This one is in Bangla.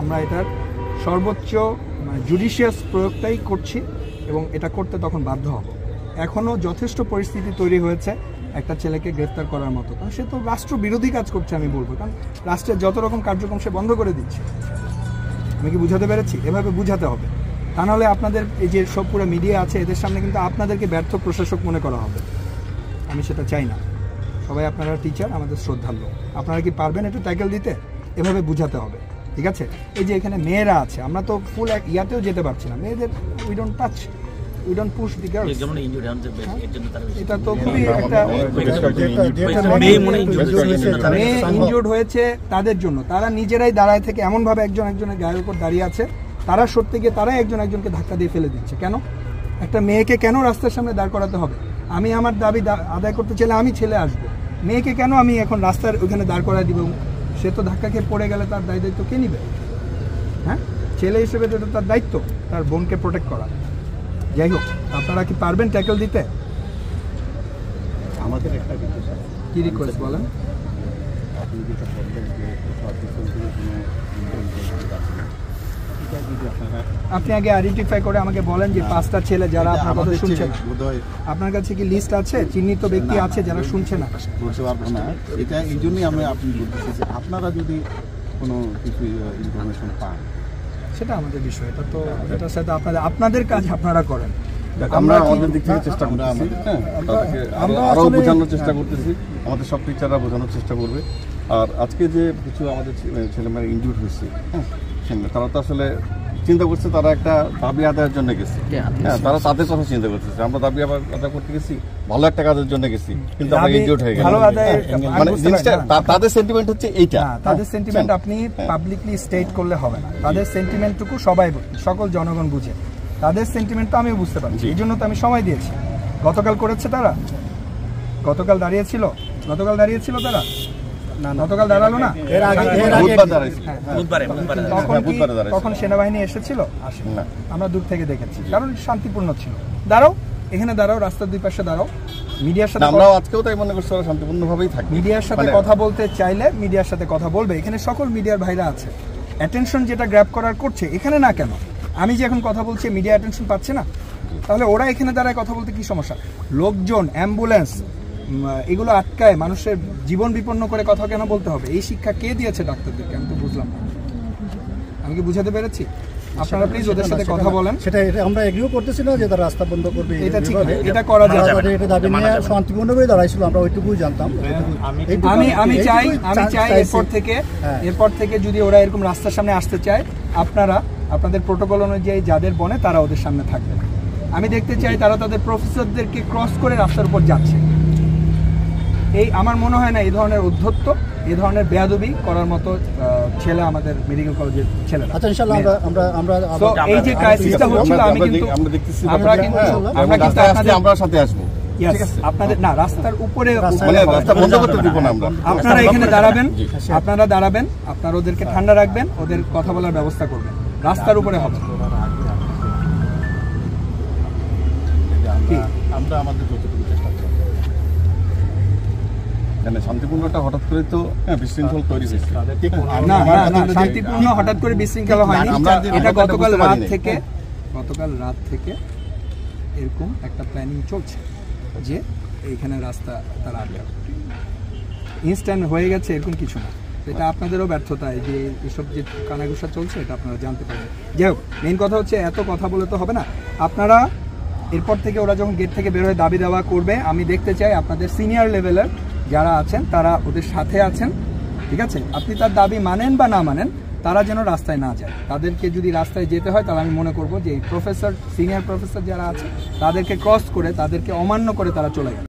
আমরা এটার সর্বোচ্চ জুডিশিয়াস প্রয়োগটাই করছি এবং এটা করতে তখন বাধ্য হব। এখনও যথেষ্ট পরিস্থিতি তৈরি হয়েছে একটা ছেলেকে গ্রেফতার করার মতো, কারণ সে তো রাষ্ট্র বিরোধী কাজ করছে আমি বলবো, কারণ রাষ্ট্রের যত রকম কার্যক্রম সে বন্ধ করে দিচ্ছে। আমি কি বুঝাতে পেরেছি? এভাবে বুঝাতে হবে, তা নাহলে আপনাদের এই যে সব পুরো মিডিয়া আছে এদের সামনে কিন্তু আপনাদেরকে ব্যর্থ প্রশাসক মনে করা হবে। আমি সেটা চাই না। সবাই আপনারা টিচার, আমাদের শ্রদ্ধার্য, আপনারা কি পারবেন একটু ট্যাকেল দিতে? এভাবে বুঝাতে হবে, ঠিক আছে? এই যে এখানে মেয়েরা আছে, আমরা তো ফুল ইয়াতেও যেতে পারছি না, মেয়েদের we don't touch, we don't push the girls. এটা তো খুবই একটা মেয়ে ইনজুর্ড হয়েছে তাদের জন্য, তারা নিজেরাই দাঁড়ায় থেকে এমনভাবে একজন একজনের গায়ের উপর দাঁড়িয়ে আছে, তারা সরতে গিয়ে তারাই একজন একজনকে ধাক্কা দিয়ে ফেলে দিচ্ছে। কেন একটা মেয়েকে কেন রাস্তার সামনে দাঁড় করাতে হবে? আমি আমার দাবি আদায় করতে চাইলে আমি ছেলে আসবো, মেয়েকে কেন আমি এখন রাস্তার ওখানে দাঁড় করায় দিব? সে তো ধাক্কা খেয়ে পড়ে গেলে তার দায়িত্ব কে নিবে? হ্যাঁ, ছেলে হিসেবে তো তার দায়িত্ব তার বোনকে প্রোটেক্ট করা। যাই হোক, আপনারা কি পারবেন ট্যাকেল দিতে? আমাদের একটা কি রিকোয়েস্ট বলেন? আপনি আগে আইডেন্টিফাই করে আমাকে বলেন যে 5টা ছেলে যারা আপনার কথা শুনছে না, আপনার কাছে কি লিস্ট আছে, চিহ্নিত ব্যক্তি আছে যারা শুনছে না? বলতে পারবো না, এটা এই জন্যই আমি আপনি বলতেছি যে আপনারা যদি কোনো কিছু ইনফরমেশন পান সেটা আমাদের বিষয়, এটা তো এটার সাথে আপনাদের কাজ আপনারা করেন। আমরা আমাদের দিক থেকে চেষ্টা করতেছি, আমরা আরও বোঝানোর চেষ্টা করতেছি, আমাদের সব টিচাররা বোঝানোর চেষ্টা করবে। আর আজকে যে কিছু আমাদের ছেলেমেয়েরা ইনজুর্ড হয়েছে, তারা তো আসলে চিন্তা করছে তারা একটা দাবি আদায়ের জন্য গেছে, হ্যাঁ তারা তাদের কথা চিন্তা করতেছে। আমরা দাবি আদায় করতে গেছি, ভালো একটা কাজের জন্য গেছি, কিন্তু আমরা ইনজুর্ড হয়ে গেলাম। মানে জিনিসটা তাদের সেন্টিমেন্ট হচ্ছে এইটা, তাদের সেন্টিমেন্ট আপনি পাবলিকলি স্টেট করলে হবে না। তাদের সেন্টিমেন্টটুকু সবাই, সকল জনগণ বুঝে, তাদের সেন্টিমেন্ট তো আমিও বুঝতে পারছি, এই জন্য তো আমি সময় দিয়েছি। গতকাল করেছে তারা, গতকাল দাঁড়িয়েছিল তারা, গতকাল দাঁড়ালো না, তখন সেনাবাহিনী এসেছিল? আমরা দূর থেকে দেখেছি, কারণ শান্তিপূর্ণ ছিল। দাঁড়াও, এখানে দাঁড়াও, রাস্তার দুই পাশে দাঁড়াও, মিডিয়ার সাথে আমরাও আজকেও তাই মনে করছি শান্তিপূর্ণভাবেই থাকি। মিডিয়ার সাথে কথা বলতে চাইলে মিডিয়ার সাথে কথা বলবে, এখানে সকল মিডিয়ার ভাইরা আছে। অ্যাটেনশন যেটা গ্র্যাব করার করছে, এখানে না কেন? আমি যে এখন কথা বলছি মিডিয়া অ্যাটেনশন পাচ্ছে না, তাহলে ওরা এখানে দাঁড়ায় কথা বলতে কি সমস্যা? লোকজন, অ্যাম্বুলেন্স, এগুলো আটকায় মানুষের জীবন বিপন্ন করে কথা কেন বলতে হবে? এই শিক্ষা কে দিয়েছে ডাক্তারদেরকে? আমি তো বুঝলাম না। আমি কি বুঝাতে পেরেছি? আপনারা প্লিজ ওদের সাথে কথা বলেন। সেটা আমরা এগ্রিও করতেছি না যে তারা রাস্তা বন্ধ করবে, এটা ঠিক, এটা করা যাবে। এটা দাবি নিয়ে শান্তিপূর্ণভাবে দাঁড়াইছিল, আমরা ওইটুকুই জানতাম। আমি চাই এরপর থেকে যদি ওরা এরকম রাস্তার সামনে আসতে চায়, আপনারা আপনাদের প্রোটোকল অনুযায়ী যাদের বনে তারা ওদের সামনে থাকবে। আমি দেখতে চাই তারা তাদের প্রফেসরদেরকে ক্রস করে রাস্তার উপর যাচ্ছে। এই আমার মনে হয় না এই ধরনের উদ্ধত্ত, এই ধরনের বেয়াদবি করার মতো ছেলে আমাদের মেডিকেল কলেজের ছেলেরা। আচ্ছা, ইনশাআল্লাহ আমরা এই যে ক্রাইসিসটা হচ্ছিল, আমরা দেখতেছি, আমরা সাথে আসবো। আপনাদের না, রাস্তার উপরে রাস্তা বন্ধ করতে দিব না আমরা। আপনারা এখানে দাঁড়াবেন, আপনারা ওদেরকে ঠান্ডা রাখবেন, ওদের কথা বলার ব্যবস্থা করবেন, রাস্তার উপরে হবে। আমরা আমাদের যতটুকু চেষ্টা করব। শান্তিপূর্ণটা হঠাৎ করে তো বিশৃঙ্খল তৈরি হয়েছে না, শান্তিপূর্ণ হঠাৎ করে বিশৃঙ্খলা হয়নি। এটা গতকাল রাত থেকে এরকম একটা প্ল্যানিং চলছে যে এইখানে রাস্তা তারা ইনস্ট্যান্ট হয়ে গেছে, এরকম কিছু না। এটা আপনাদেরও ব্যর্থতা, যে এসব যে কানাঘুষা চলছে এটা আপনারা জানতে পারবেন। যাই হোক, মেইন কথা হচ্ছে এত কথা বলে তো হবে না। আপনারা এরপর থেকে ওরা যখন গেট থেকে বের হয়ে দাবি দেওয়া করবে, আমি দেখতে চাই আপনাদের সিনিয়র লেভেলের যারা আছেন তারা ওদের সাথে আছেন, ঠিক আছে? আপনি তার দাবি মানেন বা না মানেন, তারা যেন রাস্তায় না যায়। তাদেরকে যদি রাস্তায় যেতে হয় তাহলে আমি মনে করব যে এই সিনিয়র প্রফেসর যারা আছে তাদেরকে ক্রস করে, তাদেরকে অমান্য করে তারা চলে গেল।